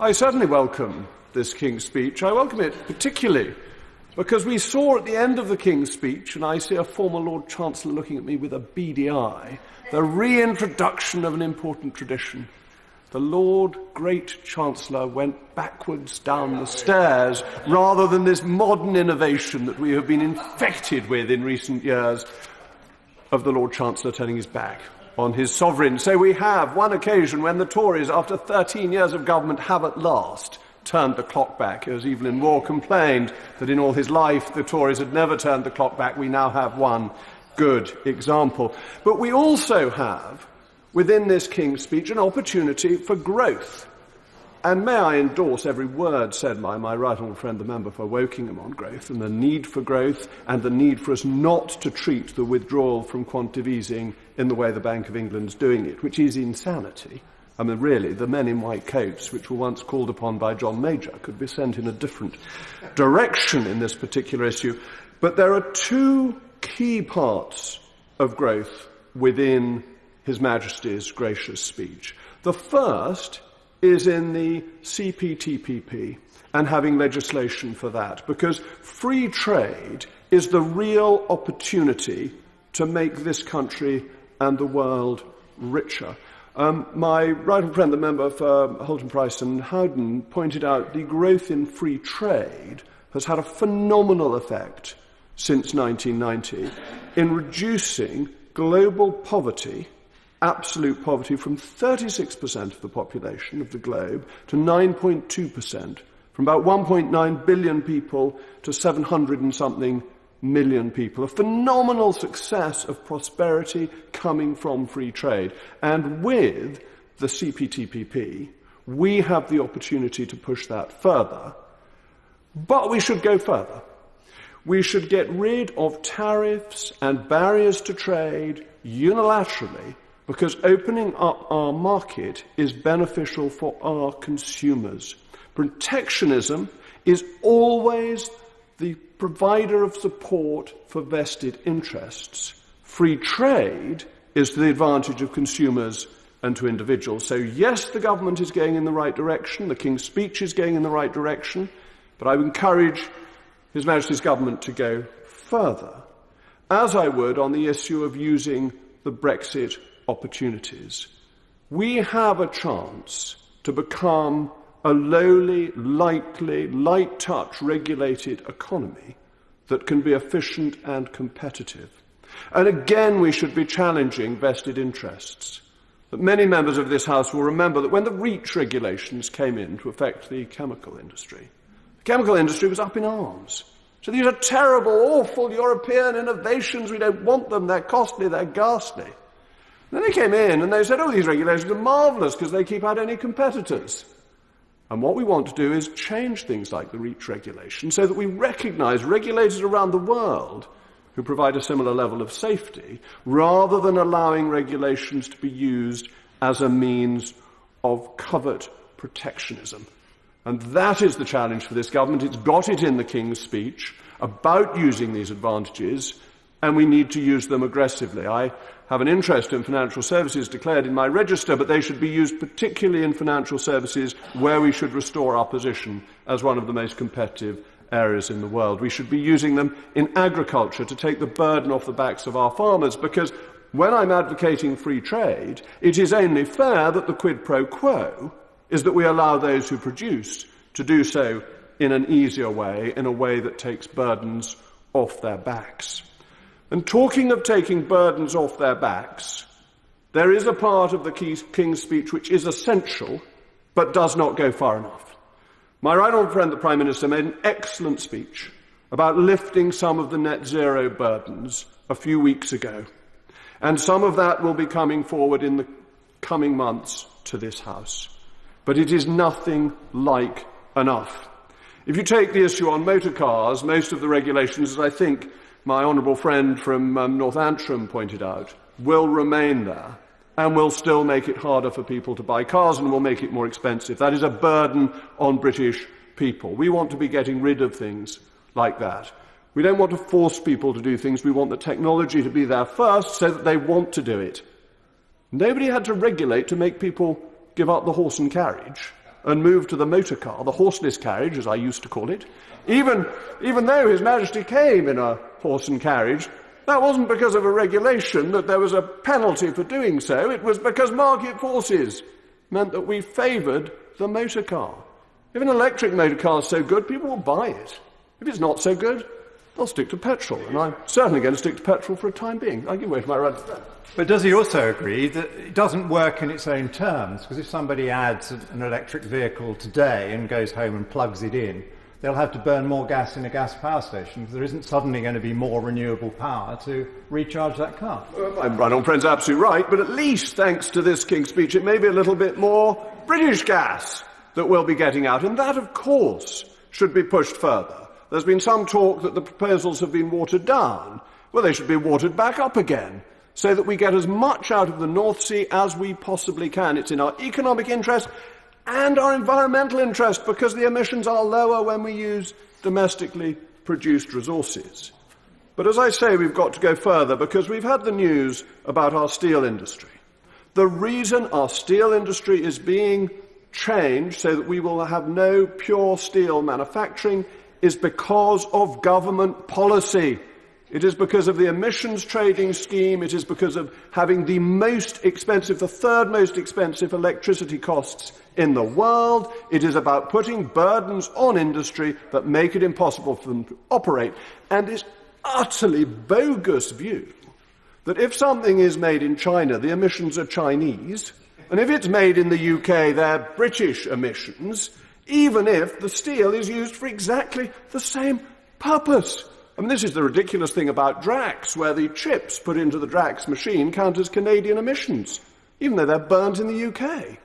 I certainly welcome this King's speech. I welcome it particularly because we saw at the end of the King's speech, and I see a former Lord Chancellor looking at me with a beady eye, the reintroduction of an important tradition. The Lord Great Chancellor went backwards down the stairs rather than this modern innovation that we have been infected with in recent years of the Lord Chancellor turning his back on his sovereign. So we have one occasion when the Tories, after 13 years of government, have at last turned the clock back. As Evelyn Waugh complained that in all his life the Tories had never turned the clock back, we now have one good example. But we also have, within this King's speech, an opportunity for growth. And may I endorse every word said by my right honourable friend, the member for Wokingham, on growth, and the need for growth, and the need for us not to treat the withdrawal from quantitative easing in the way the Bank of England's doing it, which is insanity. I mean, really, the men in white coats, which were once called upon by John Major, could be sent in a different direction in this particular issue. But there are two key parts of growth within His Majesty's gracious speech. The first is in the CPTPP and having legislation for that, because free trade is the real opportunity to make this country and the world richer. My right honourable friend, the member for Holton Price and Howden, pointed out the growth in free trade has had a phenomenal effect since 1990 in reducing global poverty, absolute poverty, from 36% of the population of the globe to 9.2%, from about 1.9 billion people to 700 and something million people. A phenomenal success of prosperity coming from free trade. And with the CPTPP, we have the opportunity to push that further. But we should go further. We should get rid of tariffs and barriers to trade unilaterally, because opening up our market is beneficial for our consumers. Protectionism is always the provider of support for vested interests. Free trade is to the advantage of consumers and to individuals. So yes, the government is going in the right direction, the King's speech is going in the right direction, but I would encourage His Majesty's government to go further, as I would on the issue of using the Brexit opportunities. We have a chance to become a lowly, lightly, light-touch regulated economy that can be efficient and competitive. And again, we should be challenging vested interests. But many members of this House will remember that when the REACH regulations came in to affect the chemical industry was up in arms. So these are terrible, awful European innovations. We don't want them. They're costly. They're ghastly. Then they came in and they said, oh, these regulations are marvellous because they keep out any competitors. And what we want to do is change things like the REACH regulation so that we recognise regulators around the world who provide a similar level of safety, rather than allowing regulations to be used as a means of covert protectionism. And that is the challenge for this government. It's got it in the King's speech about using these advantages, and we need to use them aggressively. I have an interest in financial services declared in my register, but they should be used particularly in financial services where we should restore our position as one of the most competitive areas in the world. We should be using them in agriculture to take the burden off the backs of our farmers, because when I'm advocating free trade, it is only fair that the quid pro quo is that we allow those who produce to do so in an easier way, in a way that takes burdens off their backs. And talking of taking burdens off their backs, there is a part of the King's speech which is essential, but does not go far enough. My right honourable friend, the Prime Minister, made an excellent speech about lifting some of the net zero burdens a few weeks ago. And some of that will be coming forward in the coming months to this House. But it is nothing like enough. If you take the issue on motor cars, most of the regulations, as I think my honourable friend from North Antrim pointed out, will remain there and will still make it harder for people to buy cars and will make it more expensive. That is a burden on British people. We want to be getting rid of things like that. We don't want to force people to do things. We want the technology to be there first so that they want to do it. Nobody had to regulate to make people give up the horse and carriage. and moved to the motor car, the horseless carriage, as I used to call it, even though His Majesty came in a horse and carriage, that wasn't because of a regulation that there was a penalty for doing so. It was because market forces meant that we favoured the motor car. If an electric motor car is so good, people will buy it. If it's not so good, they'll stick to petrol. And I'm certainly going to stick to petrol for a time being. I give way to my right friend. But does he also agree that it doesn't work in its own terms? Because if somebody adds an electric vehicle today and goes home and plugs it in, they'll have to burn more gas in a gas power station because there isn't suddenly going to be more renewable power to recharge that car. My right-on friend's absolutely right, but at least thanks to this King's Speech, it may be a little bit more British gas that we'll be getting out, and that, of course, should be pushed further. There's been some talk that the proposals have been watered down. Well, they should be watered back up again, so that we get as much out of the North Sea as we possibly can. It's in our economic interest and our environmental interest, because the emissions are lower when we use domestically produced resources. But as I say, we've got to go further, because we've had the news about our steel industry. The reason our steel industry is being changed so that we will have no pure steel manufacturing is because of government policy. It is because of the emissions trading scheme. It is because of having the most expensive, the third most expensive electricity costs in the world. It is about putting burdens on industry that make it impossible for them to operate. And this utterly bogus view that if something is made in China, the emissions are Chinese, and if it's made in the UK, they're British emissions, even if the steel is used for exactly the same purpose. I mean, this is the ridiculous thing about Drax, where the chips put into the Drax machine count as Canadian emissions, even though they're burnt in the UK.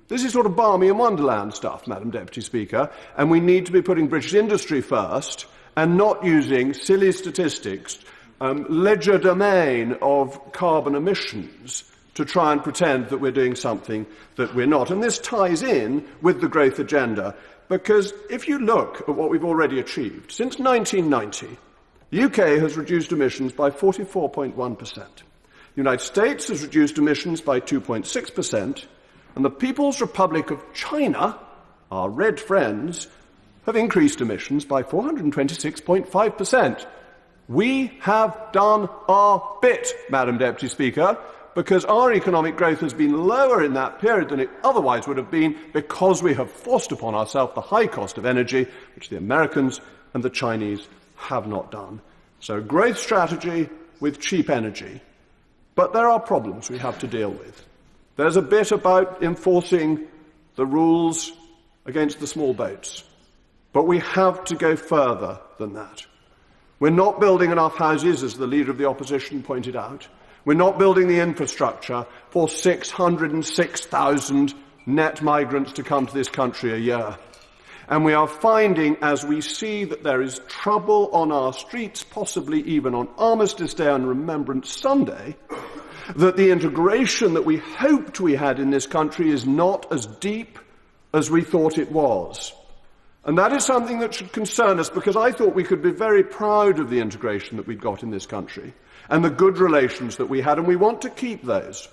This is sort of balmy and wonderland stuff, Madam Deputy Speaker, and we need to be putting British industry first and not using silly statistics, legerdemain of carbon emissions, to try and pretend that we're doing something that we're not. And this ties in with the growth agenda, because if you look at what we've already achieved, since 1990, the UK has reduced emissions by 44.1%. The United States has reduced emissions by 2.6%, and the People's Republic of China, our red friends, have increased emissions by 426.5%. We have done our bit, Madam Deputy Speaker, because our economic growth has been lower in that period than it otherwise would have been, because we have forced upon ourselves the high cost of energy, which the Americans and the Chinese have not done. So growth strategy with cheap energy. But there are problems we have to deal with. There's a bit about enforcing the rules against the small boats. But we have to go further than that. We're not building enough houses, as the Leader of the Opposition pointed out. We're not building the infrastructure for 606,000 net migrants to come to this country a year. And we are finding, as we see that there is trouble on our streets, possibly even on Armistice Day and Remembrance Sunday, that the integration that we hoped we had in this country is not as deep as we thought it was. And that is something that should concern us, because I thought we could be very proud of the integration that we'd got in this country and the good relations that we had, and we want to keep those.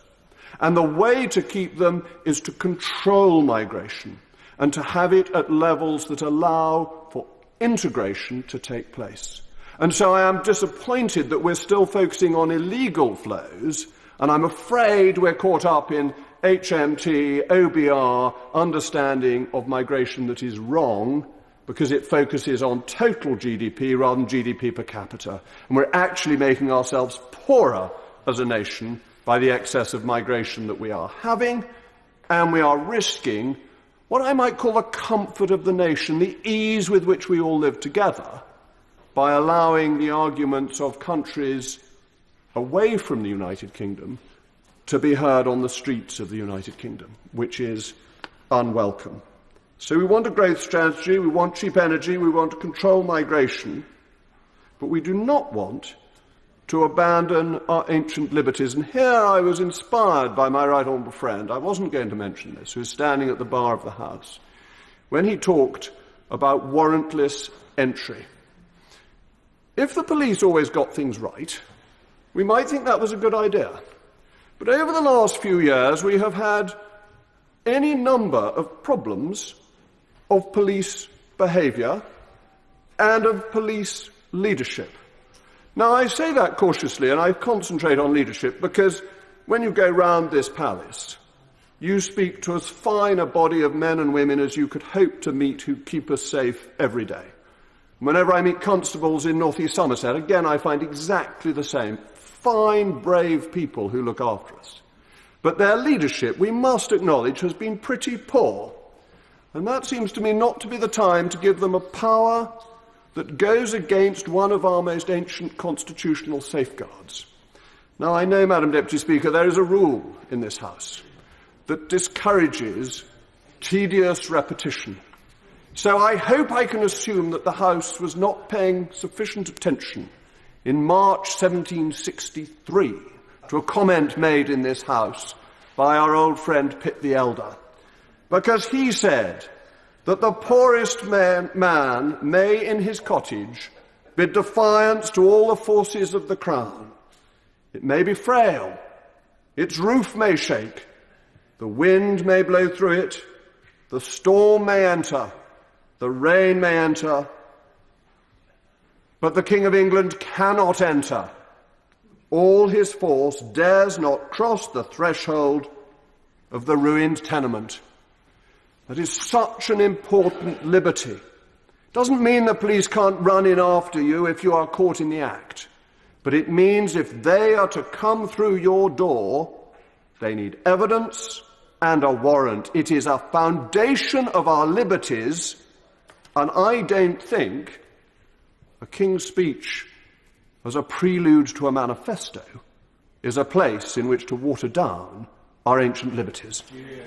And the way to keep them is to control migration and to have it at levels that allow for integration to take place. And so I am disappointed that we're still focusing on illegal flows, and I'm afraid we're caught up in HMT, OBR, understanding of migration that is wrong, because it focuses on total GDP rather than GDP per capita. And we're actually making ourselves poorer as a nation by the excess of migration that we are having, and we are risking what I might call the comfort of the nation, the ease with which we all live together, by allowing the arguments of countries away from the United Kingdom to be heard on the streets of the United Kingdom, which is unwelcome. So we want a growth strategy, we want cheap energy, we want to control migration, but we do not want to abandon our ancient liberties. And here I was inspired by my right honourable friend, I wasn't going to mention this, who is standing at the bar of the House, when he talked about warrantless entry. If the police always got things right, we might think that was a good idea. But over the last few years, we have had any number of problems of police behaviour and of police leadership. Now, I say that cautiously, and I concentrate on leadership because when you go round this palace, you speak to as fine a body of men and women as you could hope to meet who keep us safe every day. Whenever I meet constables in North East Somerset, again I find exactly the same. Fine, brave people who look after us. But their leadership, we must acknowledge, has been pretty poor. And that seems to me not to be the time to give them a power that goes against one of our most ancient constitutional safeguards. Now, I know, Madam Deputy Speaker, there is a rule in this House that discourages tedious repetition. So I hope I can assume that the House was not paying sufficient attention in March 1763 to a comment made in this House by our old friend Pitt the Elder, because he said that the poorest man may in his cottage bid defiance to all the forces of the crown. It may be frail, its roof may shake, the wind may blow through it, the storm may enter, the rain may enter, but the King of England cannot enter. All his force dares not cross the threshold of the ruined tenement. That is such an important liberty. Doesn't mean the police can't run in after you if you are caught in the act. But it means if they are to come through your door, they need evidence and a warrant. It is a foundation of our liberties, and I don't think a King's Speech as a prelude to a manifesto is a place in which to water down our ancient liberties. Yeah.